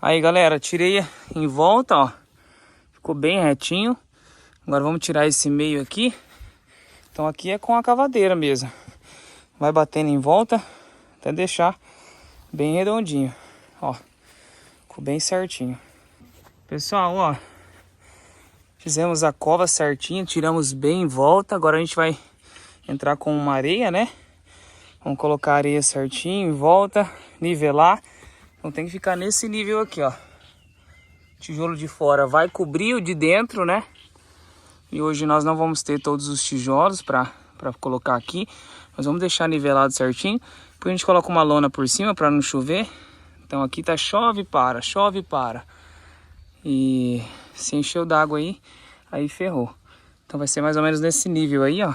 Aí, galera, tirei em volta, ó. Ficou bem retinho. Agora vamos tirar esse meio aqui. Então aqui é com a cavadeira mesmo. Vai batendo em volta até deixar bem redondinho. Ó, ficou bem certinho. Pessoal, ó. Fizemos a cova certinha, tiramos bem em volta. Agora a gente vai entrar com uma areia, né? Vamos colocar a areia certinho em volta, nivelar. Então tem que ficar nesse nível aqui, ó. Tijolo de fora vai cobrir o de dentro, né? E hoje nós não vamos ter todos os tijolos para colocar aqui. Mas vamos deixar nivelado certinho. Depois a gente coloca uma lona por cima para não chover. Então aqui tá chove e para, chove e para. E se encheu d'água aí ferrou. Então vai ser mais ou menos nesse nível aí, ó.